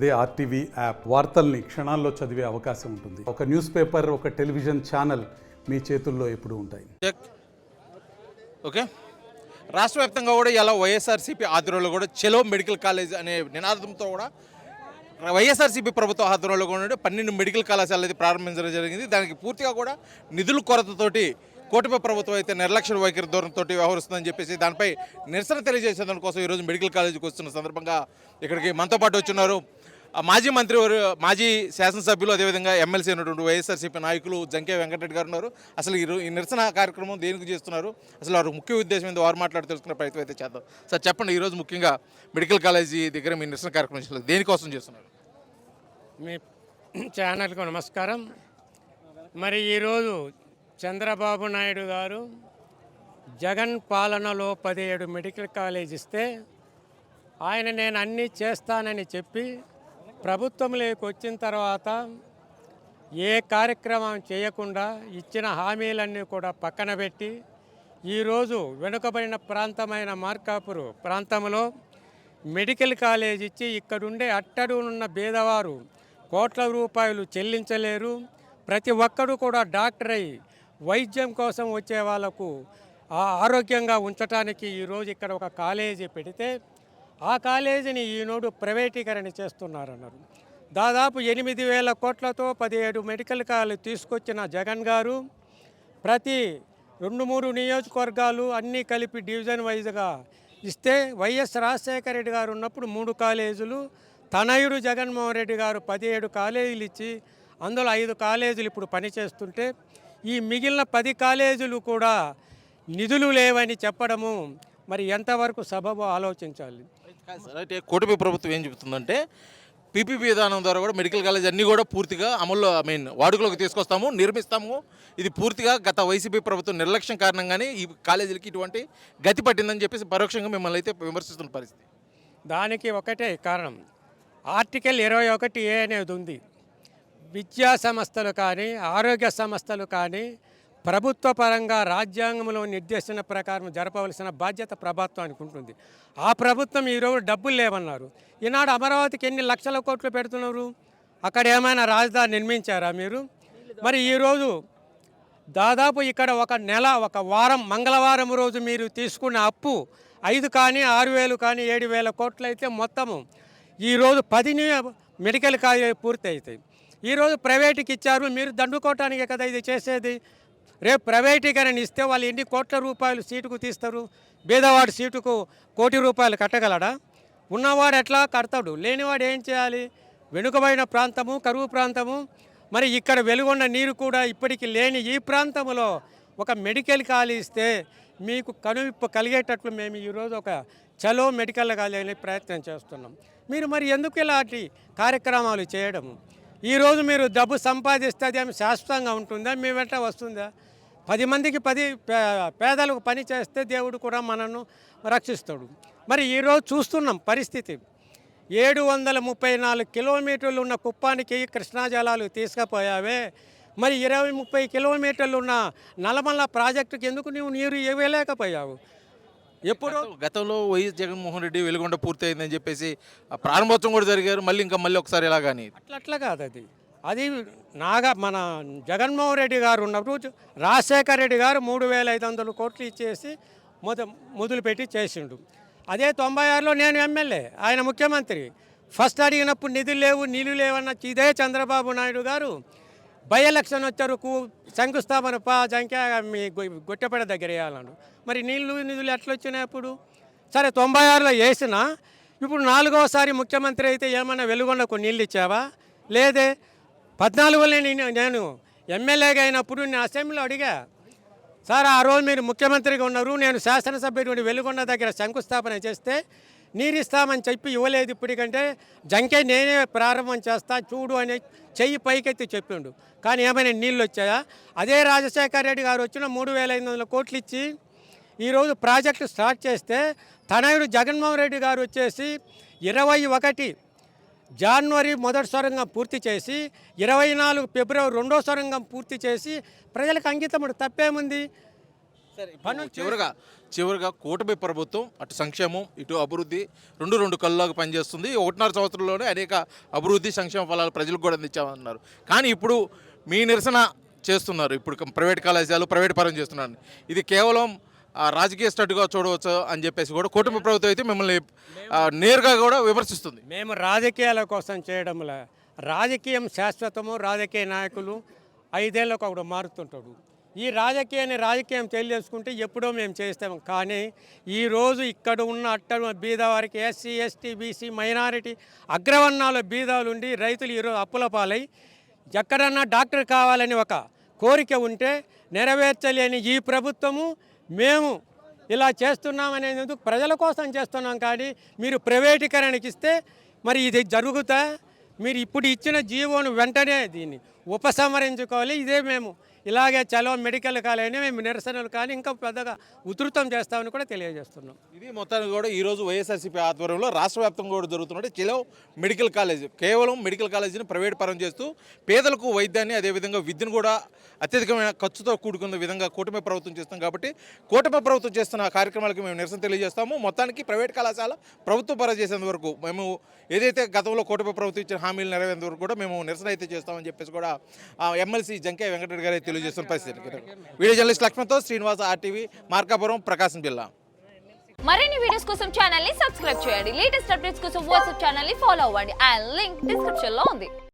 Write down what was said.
అదే RTV app వార్తల్ని క్షణాల్లో చదివే అవకాశం ఉంటుంది. ఒక న్యూస్ పేపర్, ఒక టెలివిజన్ ఛానల్ మీ చేతుల్లో ఎప్పుడూ ఉంటాయి. ఓకే, రాష్ట్ర వ్యాప్తంగా కూడా ఇలా వైఎస్ఆర్సీపీ ఆధ్వర్యంలో కూడా చెలో మెడికల్ కాలేజ్ అనే నినాదంతో కూడా వైఎస్ఆర్సీపీ ప్రభుత్వ ఆధ్వర్యంలో కూడా 12 మెడికల్ కళాశాలలు అయితే ప్రారంభించడం జరిగింది. దానికి పూర్తిగా కూడా నిధుల కొరతతోటి కూటమి ప్రభుత్వం అయితే నిర్లక్ష్య వైఖరి ధోరణితో వ్యవహరిస్తుందని చెప్పేసి దానిపై నిరసన తెలియజేసేదాని కోసం ఈరోజు మెడికల్ కాలేజీకి వస్తున్న సందర్భంగా ఇక్కడికి మనతో పాటు వచ్చిన్నారు మాజీ మంత్రి, మాజీ శాసనసభ్యులు, అదేవిధంగా ఎమ్మెల్సీ అయినటువంటి వైఎస్ఆర్సీపీ నాయకులు జంకే వెంకటరెడ్డి గారు ఉన్నారు. అసలు ఈ నిరసన కార్యక్రమం దేనికి చేస్తున్నారు, అసలు వారు ముఖ్య ఉద్దేశం ఏందో వారు మాట్లాడి తెలుసుకునే ప్రయత్నం అయితే చేద్దాం. సార్ చెప్పండి, ఈరోజు ముఖ్యంగా మెడికల్ కాలేజీ దగ్గర మీ నిరసన కార్యక్రమం దేనికోసం చేస్తున్నారు? మీ ఛానల్కు నమస్కారం. మరి ఈరోజు చంద్రబాబు నాయుడు గారు జగన్ పాలనలో 17 మెడికల్ కాలేజ్ ఇస్తే ఆయన నేను అన్నీ చేస్తానని చెప్పి ప్రభుత్వంలోకి వచ్చిన తర్వాత ఏ కార్యక్రమం చేయకుండా ఇచ్చిన హామీలన్నీ కూడా పక్కన పెట్టి ఈరోజు వెనుకబడిన ప్రాంతమైన మార్కాపురం ప్రాంతంలో మెడికల్ కాలేజ్ ఇచ్చి ఇక్కడుండే అట్టడున్న పేదవారు కోట్ల రూపాయలు చెల్లించలేరు. ప్రతి ఒక్కరూ కూడా డాక్టర్ అయి వైద్యం కోసం వచ్చే వాళ్ళకు ఆరోగ్యంగా ఉంచడానికి ఈరోజు ఇక్కడ ఒక కాలేజీ పెడితే ఆ కాలేజీని ఈనాడు ప్రైవేటీకరణ చేస్తున్నారన్నారు. దాదాపు 8,000 కోట్లతో 17 మెడికల్ కాలేజ్ తీసుకొచ్చిన జగన్ గారు ప్రతి 2-3 నియోజకవర్గాలు అన్నీ కలిపి డివిజన్ వైజ్గా ఇస్తే వైఎస్ రాజశేఖర రెడ్డి గారు ఉన్నప్పుడు 3 కాలేజీలు, తనయుడు జగన్మోహన్ రెడ్డి గారు 17 కాలేజీలు ఇచ్చి అందులో 5 కాలేజీలు ఇప్పుడు పనిచేస్తుంటే ఈ మిగిలిన 10 కాలేజీలు కూడా నిధులు లేవని చెప్పడము మరి ఎంతవరకు సబబు ఆలోచించాలి. అయితే కూటమి ప్రభుత్వం ఏం చెబుతుందంటే పీపీపీ విధానం ద్వారా కూడా మెడికల్ కాలేజ్ అన్నీ కూడా పూర్తిగా అమల్లో వాడుకలోకి తీసుకొస్తాము, నిర్మిస్తాము. ఇది పూర్తిగా గత వైసీపీ ప్రభుత్వం నిర్లక్ష్యం కారణంగానే ఈ కాలేజీలకి ఇటువంటి గతి పట్టిందని చెప్పేసి పరోక్షంగా మిమ్మల్ని అయితే విమర్శిస్తున్న పరిస్థితి. దానికి ఒకటే కారణం, ఆర్టికల్ 21A అనేది ఉంది. విద్యా సంస్థలు కానీ ఆరోగ్య సంస్థలు కానీ ప్రభుత్వ పరంగా రాజ్యాంగంలో నిర్దేశన ప్రకారం జరపవలసిన బాధ్యత ప్రభుత్వానికి ఉంటుంది. ఆ ప్రభుత్వం ఈరోజు డబ్బులు లేవన్నారు. ఈనాడు అమరావతికి ఎన్ని లక్షల కోట్లు పెడుతున్నారు? అక్కడ ఏమైనా రాజధాని నిర్మించారా మీరు? మరి ఈరోజు దాదాపు ఇక్కడ ఒక వారం మంగళవారం రోజు మీరు తీసుకున్న అప్పు 5 కానీ 6,000 కానీ 7,000 కోట్లు అయితే మొత్తము ఈరోజు 10 మెడికల్ కాలేజీ పూర్తి అవుతాయి. ఈరోజు ప్రైవేటుకి ఇచ్చారు, మీరు దండుకోవటానికే కదా ఇది చేసేది. రేపు ప్రైవేటీకరణ ఇస్తే వాళ్ళు ఎన్ని కోట్ల రూపాయలు సీటుకు తీస్తారు? బీదవాడు సీటుకు 1 కోటి రూపాయలు కట్టగలడా? ఉన్నవాడు ఎట్లా కడతాడు, లేనివాడు ఏం చేయాలి? వెనుకబడిన ప్రాంతము, కరువు ప్రాంతము. మరి ఇక్కడ వెలుగొండ నీరు కూడా ఇప్పటికీ లేని ఈ ప్రాంతంలో ఒక మెడికల్ కాలేజ్ ఇస్తే మీకు కనువిప్పు కలిగేటట్లు మేము ఈరోజు ఒక చలో మెడికల్ కాలేజీ ప్రయత్నం చేస్తున్నాం. మీరు మరి ఎందుకు ఇలాంటి కార్యక్రమాలు చేయడము? ఈరోజు మీరు డబ్బు సంపాదిస్తే అదేమి శాశ్వతంగా ఉంటుందా? మీ వెంట వస్తుందా? 10 మందికి 10 పేదలకు పని చేస్తే దేవుడు కూడా మనను రక్షిస్తాడు. మరి ఈరోజు చూస్తున్నాం పరిస్థితి. 734 కిలోమీటర్లు ఉన్న కుప్పానికి కృష్ణా జలాలు తీసుకుపోయావే, మరి 20-30 కిలోమీటర్లు ఉన్న నల్లమల్ల ప్రాజెక్టుకి ఎందుకు నువ్వు నీరు ఇవ్వలేకపోయావు? ఎప్పుడు గతంలో వైఎస్ జగన్మోహన్ రెడ్డి వెలుగొండ పూర్తి అయిందని చెప్పేసి ప్రారంభోత్సవం కూడా జరిగారు, మళ్ళీ ఒకసారి ఎలాగాని అట్లా కాదు. అది మన జగన్మోహన్ రెడ్డి గారు ఉన్నప్పుడు రాజశేఖర రెడ్డి గారు 3,500 కోట్లు ఇచ్చేసి మొదలుపెట్టి చేసిండు. అదే 96లో నేను ఎమ్మెల్యే, ఆయన ముఖ్యమంత్రి. ఫస్ట్ అడిగినప్పుడు నీళ్ళు లేవన్న ఇదే చంద్రబాబు నాయుడు గారు బై ఎలక్షన్ వచ్చారు, శంకుస్థాపన జంక్యా మీ గొట్టెపేట దగ్గర వేయాలను. మరి నిధులు ఎట్లా వచ్చినాయి అప్పుడు? సరే 96లో వేసినా ఇప్పుడు 4వసారి ముఖ్యమంత్రి అయితే ఏమన్నా వెలుగొండకు నీళ్ళు ఇచ్చావా? లేదే. 14లో నేను ఎమ్మెల్యేగా అయినప్పుడు నేను అసెంబ్లీలో అడిగా, సార్ ఆ రోజు మీరు ముఖ్యమంత్రిగా ఉన్నారు, నేను శాసనసభ్యుడి వెలుగొండ దగ్గర శంకుస్థాపన చేస్తే నీరు ఇస్తామని చెప్పి ఇవ్వలేదు. ఇప్పటికంటే జంకే నేనే ప్రారంభం చేస్తా చూడు అని చెయ్యి పైకెత్తి చెప్పిండు. కానీ ఏమైనా నీళ్ళు వచ్చాయా? అదే రాజశేఖర రెడ్డి గారు వచ్చిన 3,500 కోట్లు ఇచ్చి ఈరోజు ప్రాజెక్టు స్టార్ట్ చేస్తే తనయుడు జగన్మోహన్ రెడ్డి గారు వచ్చేసి 21 జనవరి మొదటి సొరంగం పూర్తి చేసి 24 ఫిబ్రవరి 2వ సొరంగం పూర్తి చేసి ప్రజలకు అంకితముడు. తప్పేముంది? చివరిగా కూటమి ప్రభుత్వం అటు సంక్షేమం ఇటు అభివృద్ధి రెండు కళ్ళలాగా పనిచేస్తుంది. 1.5 సంవత్సరంలోనే అనేక అభివృద్ధి సంక్షేమ ఫలాలు ప్రజలకు కూడా అందించామన్నారు. కానీ ఇప్పుడు మీ నిరసన చేస్తున్నారు, ఇప్పుడు ప్రైవేట్ కళాశాలలు ప్రైవేట్ పరం చేస్తున్నారు. ఇది కేవలం రాజకీయ స్టడ్గా చూడవచ్చు అని చెప్పేసి కూడా కూటమి ప్రభుత్వం అయితే మిమ్మల్ని నేరుగా కూడా విమర్శిస్తుంది. మేము రాజకీయాల కోసం చేయడంలో రాజకీయం శాశ్వతము. రాజకీయ నాయకులు 5 ఏళ్ళకు ఒకడు మారుతుంటాడు. ఈ రాజకీయం తెలియజేసుకుంటే ఎప్పుడో మేము చేస్తాం. కానీ ఈరోజు ఇక్కడ ఉన్న అట్టడు బీదవారికి ఎస్సీ ఎస్టీ బీసీ మైనారిటీ అగ్రవర్ణాల బీదాలు ఉండి రైతులు ఈరోజు అప్పుల పాలై ఎక్కడన్నా డాక్టర్ కావాలని ఒక కోరిక ఉంటే నెరవేర్చలేని ఈ ప్రభుత్వము మేము ఇలా చేస్తున్నామనేందుకు ప్రజల కోసం చేస్తున్నాం. కానీ మీరు ప్రైవేటీకరణకి ఇస్తే మరి ఇది జరుగుతా? మీరు ఇప్పుడు ఇచ్చిన జీవోను వెంటనే దీన్ని ఉపసంహరించుకోవాలి. ఇదే మేము ఇలాగే చలో మెడికల్ కాలేజ్ మేము నిరసనలు కానీ ఇంకా పెద్దగా ఉధృతం చేస్తామని కూడా తెలియజేస్తున్నాం. ఇది మొత్తానికి కూడా ఈరోజు వైఎస్ఆర్సీపీ ఆధ్వర్యంలో రాష్ట్ర వ్యాప్తంగా కూడా జరుగుతున్నట్టు చలో మెడికల్ కాలేజ్, కేవలం మెడికల్ కాలేజీని ప్రైవేట్ పరం చేస్తూ పేదలకు వైద్యాన్ని అదేవిధంగా విద్యను కూడా అత్యధికమైన ఖర్చుతో కూడుకున్న విధంగా కూటమి ప్రభుత్వం చేస్తాం. కాబట్టి కూటమి ప్రభుత్వం చేస్తున్న కార్యక్రమాలకు మేము నిరసన తెలియజేస్తాము. మొత్తానికి ప్రైవేట్ కళాశాల ప్రభుత్వ పరం చేసేంత వరకు మేము ఏదైతే గతంలో కూటమి ప్రభుత్వం ఇచ్చిన హామీలు నెరవేరేంత వరకు కూడా మేము నిరసన అయితే చేస్తామని చెప్పేసి కూడా ఎమ్మెల్సీ జంకే వెంకటరెడ్డి గారు తెలియజేస్తున్న పరిస్థితి. వీడియో జర్నలిస్ట్ లక్ష్మణ్తో శ్రీనివాస, ఆర్టీవీ, మార్కాపురం, ప్రకాశం జిల్లా. మరిన్ని వీడియోస్ కోసం ఛానల్ ని సబ్స్క్రైబ్ చేయండి. లేటెస్ట్ అప్డేట్స్ కోసం వాట్సాప్ ఛానల్ ని ఫాలో అవ్వండి. ఆ లింక్ డిస్క్రిప్షన్ లో ఉంది.